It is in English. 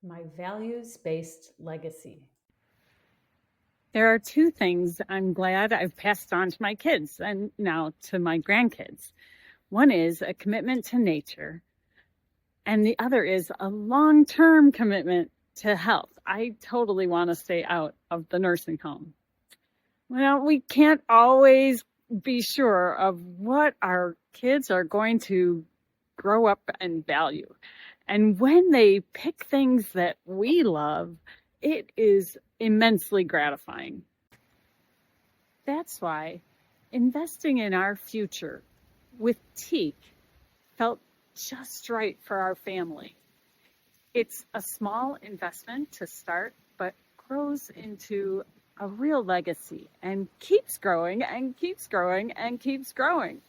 My values-based legacy. There are two things I'm glad I've passed on to my kids and now to my grandkids. One is a commitment to nature, and the other is a long-term commitment to health. I totally want to stay out of the nursing home. Well, we can't always be sure of what our kids are going to grow up and value. And when they pick things that we love, it is immensely gratifying. That's why investing in our future with Teak felt just right for our family. It's a small investment to start, but grows into a real legacy and keeps growing and keeps growing and keeps growing.